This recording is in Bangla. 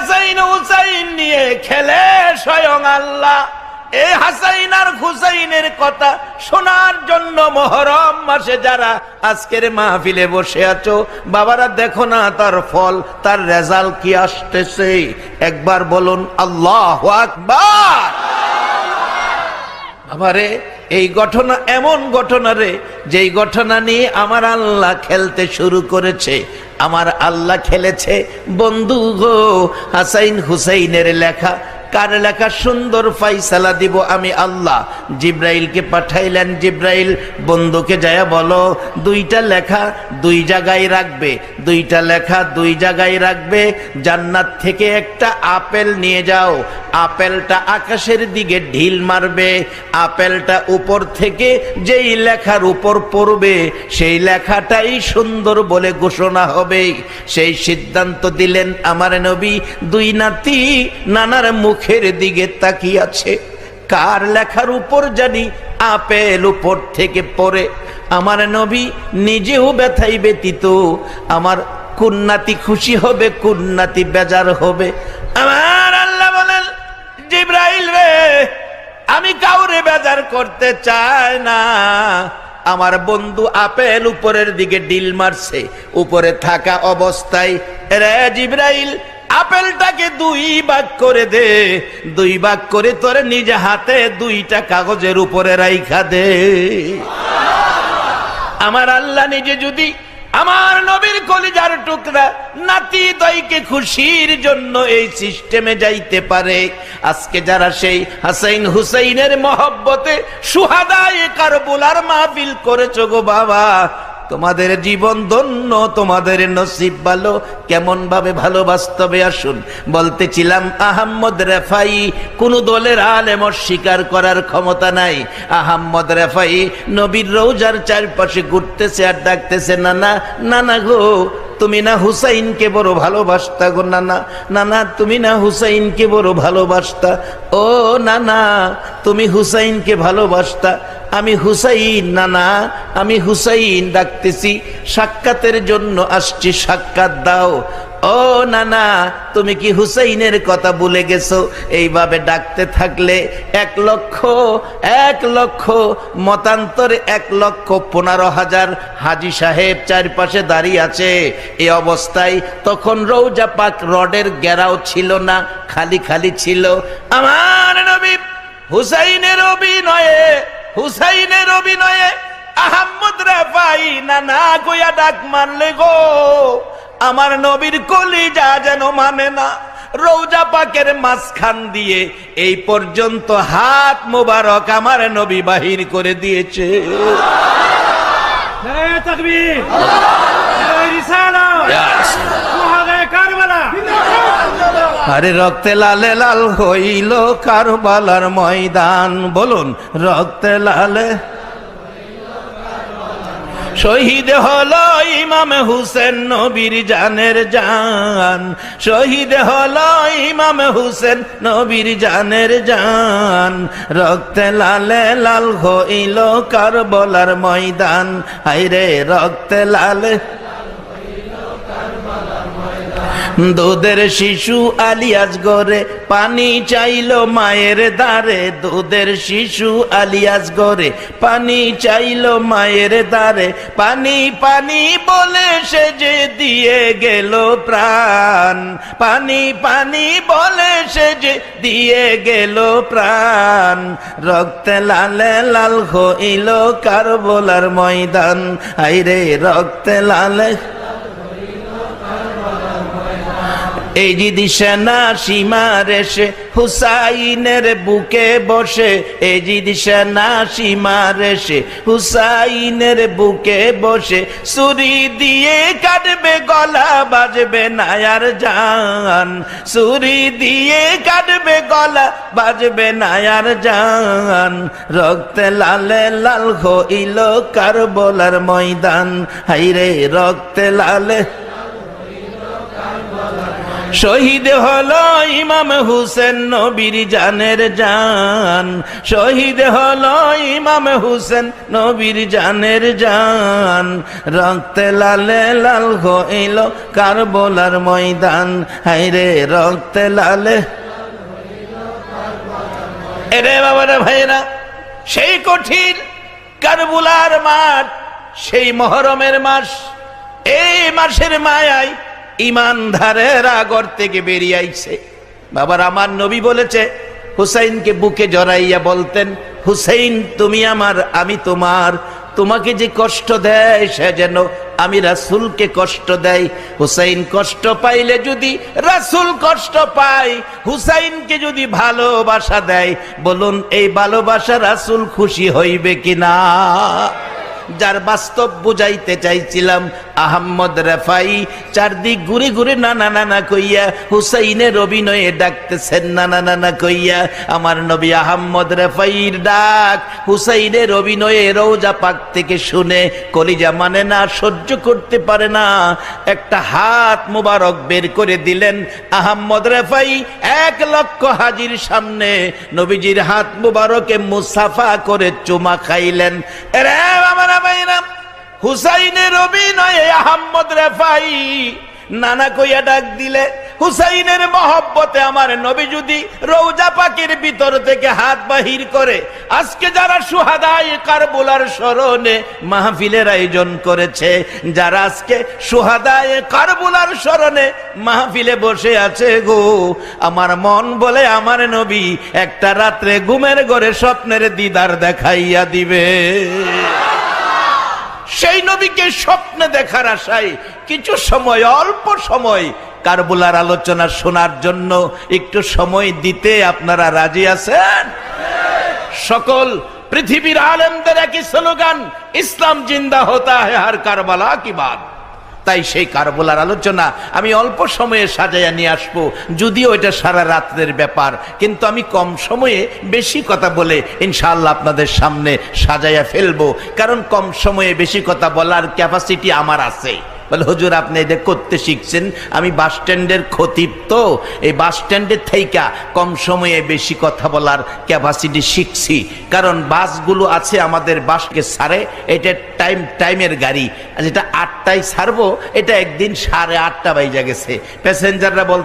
হাসাইন হুসাইন নিয়ে খেলে স্বয়ং আল্লাহ। এই হাসাইন আর হুসাইনের কথা শোনার জন্য মুহররম মাসে যারা আজকের মাহফিলে বসে আছো, বাবারা দেখো না তার ফল, তার রেজাল্ট কি আসতেছে। একবার বলুন আল্লাহু আকবার। বাবারে, এই ঘটনা এমন ঘটনা রে, যেই ঘটনা নিয়ে আমার আল্লাহ খেলতে শুরু করেছে। আমার আল্লাহ খেলেছে বন্ধু গো, হাসাইন হুসাইনের লেখা। কার লেখা? সুন্দর ফাইসালা দিব আমি আল্লাহ। জিব্রাইলকে পাঠাইলেন, জিব্রাইল বন্ধুকে যায় বলো দুইটা লেখা দুই জায়গায় রাখবে, দুইটা লেখা দুই জায়গায় রাখবে। জান্নাত থেকে একটা আপেল নিয়ে যাও, আপেলটা আকাশের দিকে ঢিল মারবে, আপেলটা উপর থেকে যেই লেখার উপর পড়বে সেই লেখাটাই সুন্দর বলে ঘোষণা হবে। সেই সিদ্ধান্ত দিলেন আমার নবী। দুই নাতি নানার মুখের দিকে তাকিয়ে আছে, কার লেখার উপর জানি আপেল উপর থেকে পড়ে। আমার নবী নিজেও ব্যথাই ব্যতীত, আমার কুন্নাতি খুশি হবে, কুন্নাতি বেজার হবে। আমার আল্লাহ বলেন জিব্রাইল রে, আমি কাউরে বেজার করতে চাই না। আমার বন্ধু আপেল উপরের দিকে ডিল মারছে, উপরে থাকা অবস্থায় রে জিব্রাইল আপেলটাকে দুই ভাগ করে দে, দুই ভাগ করে তোর নিজে হাতে দুইটা কাগজের উপরে রাইখা দে। আমার আল্লাহ নিজে যদি আমার নবীর কলিজার টুকরা নাতি দইকে খুশির জন্য এই সিস্টেমে যাইতে পারে, আজকে যারা সেই হাসাইন হুসাইনের মহব্বতে সুহাদায়ে কারবালার মাহফিল করেছো গো বাবা, তোমাদের জীবন ধন্য, তোমাদের নসিব ভালো। কেমন ভাবে ভালোবাসতে হবে আসুন। বলতেছিলাম আহমদ রেফাই কোন দলের আলেম অস্বীকার করার ক্ষমতা নাই। আহমদ রেফাই নবীর রওজার চারপাশে ঘুরতেছে আর ডাকতেছে নানা, নানা গো তুমি না হুসাইনকে বড় ভালোবাসতা গো নানা, নানা তুমি না হুসাইনকে বড় ভালোবাসতা, ও নানা তুমি হুসাইনকে ভালোবাসতা। আমি হুসাইন নানা, আমি হুসাইন ডাকতেছি, সাক্ষাতের জন্য আসছি, সাক্ষাৎ দাও। ও নানা তুমি কি হুসাইনের কথা ভুলে গেছো? এইভাবে ডাকতে থাকলে 1,00,000 মতান্তরে 1,15,000 হাজী সাহেব চারপাশে দাঁড়িয়ে আছে। এই অবস্থায় তখন রওজা পাক রডের ঘেরাও ছিল না, খালি খালি ছিল। আমার নবী হুসাইনের অভিনয়ে, হুসাইনের অভিনয়ে আহমদ রেফাই নানা গোয়া ডাক মারলে গো, আমার নবীর কলিজা যেন মানে না। রওজা পাকের মাঝখান দিয়ে এই পর্যন্ত হাত মোবারক আমার নবী বাহির করে দিয়েছে। নারে তাকবীর, নারে রিসালাত, সুহাদায়ে কারবালা। আরে রক্তে লালে লাল হইল কারবালার ময়দান, বলুন রক্তে লালে শহীদ হলো ইমাম হুসেন নবীর জানের জান, শহীদ হলো ইমাম হুসেন নবীর জানের জান। রক্তে লালে লাল হইল কারবালার ময়দান, হায়রে রক্তে লালে। দুধের শিশু আলিয়াজ গরে পানি চাইলো মায়ের দ্বারে, দুধের শিশু আলিয়াজ গরে পানি চাইলো মায়ের দ্বারে। পানি পানি বলে সে যে দিয়ে গেল প্রাণ, পানি পানি বলে সে যে দিয়ে গেল প্রাণ। রক্তে লালে লাল হইল কারবালার ময়দান, হায়রে রক্তে লালে। এই জিদি সেনা সীমার এসে হুসাইনের বুকে বসে, এই জিদি সেনা সীমার এসে হুসাইনের বুকে বসে। ছুরি দিয়ে কাটবে গলা, বাজবে না আর জান, ছুরি দিয়ে কাটবে গলা, বাজবে না আর জান। রক্তে লালে লাল হইল কারবালার ময়দান, হায়রে রক্তে লালে। শহীদ হলো ইমাম হুসেন নবীর জানের জান, শহীদ হলো ইমাম হুসেন নবীর জানের জান, রক্তে লালে লাল হইল কারবালার ময়দান, হায়রে রক্তে লালে। এরে বাবারা ভাইরা, সেই কঠিন কারবালার মাঠ, সেই মুহররমের মাস, এই মাসের মায়ায় ইমানদারেরা ঘর থেকে বেরিয়ে আইছে। বাবার আমার নবী বলেছে, হুসাইনকে বুকে জড়াইয়া বলতেন, হুসাইন তুমি আমার, আমি তোমার। তোমাকে যে কষ্ট দেয় সে যেন আমি রাসূলকে কষ্ট দেয়। হুসাইন কষ্ট পাইলে যদি রাসূল কষ্ট পায়, হুসাইনকে যদি ভালোবাসা দেয়, বলুন এই ভালোবাসা রাসূল খুশি হইবে কিনা? যার বাস্তব বুঝাইতে চাইছিলাম, আহম্মদ রেফাই চারদিক ঘুরে ঘুরে নানা নানা কইয়া হুসাইনের অভিনয়ে ডাকতেছেন, নানা নানা কইয়া। আমার নবী আহম্মদ রেফাইর ডাক হুসাইনের অভিনয়ে রওজা পাক থেকে শুনে কলিজা মানে না, সহ্য করতে পারে না। একটা হাত মুবারক বের করে দিলেন আহম্মদ রেফাই, 1,00,000 হাজির সামনে নবীজির হাত মুবারকে মুসাফা করে চুমা খাইলেন। এরে আমার ভাইরাম, হুসাইনের অভিনয়ে আহম্মদ রেফাই নানা কইয়া ডাক দিলে, হুসাইনের মহব্বতে আমার নবী যদি রওজা পাকের ভিতর থেকে হাত বাহির করে, আজকে যারা শুহাদায়ে কারবালার স্মরণে মাহফিলের আয়োজন করেছে, যারা আজকে শুহাদায়ে কারবালার স্মরণে মাহফিলে বসে আছে গো, আমার মন বলে আমার নবী একটা রাত্রে ঘুমের ঘরে স্বপ্নের দিদার দেখাইয়া দিবে। সেই নবীকে স্বপ্নে দেখার আশায় কিছু সময়, অল্প সময় কারবালার আলোচনা শোনার জন্য একটু সময় দিতে আপনারা রাজি আছেন? সকল পৃথিবীর আলেমদের একই স্লোগান, ইসলাম জিন্দা হতা है हर কারবালা কি বাত। তাই সেই কারবালার আলোচনা আমি অল্প সময়ে সাজাইয়া নিয়ে আসবো, যদিও এটা সারা রাতের ব্যাপার, কিন্তু আমি কম সময়ে বেশি কথা বলে ইনশাআল্লাহ আপনাদের সামনে সাজাইয়া ফেলবো। কারণ কম সময়ে বেশি কথা বলার ক্যাপাসিটি আমার আছে। বলে হুজুর আপনি এটা করতে শিখছেন, আমি বাস স্ট্যান্ডের খতিব, তো এই বাস স্ট্যান্ডের থেইকা কম সময়ে বেশি কথা বলার ক্যাপাসিটি শিখছি। কারণ বাসগুলো আছে আমাদের বাসকে ছাড়ে, এটা টাইমের গাড়ি, যেটা 8টায় ছাড়বো এটা একদিন 8:30 বাইজা গেছে, প্যাসেঞ্জাররা বল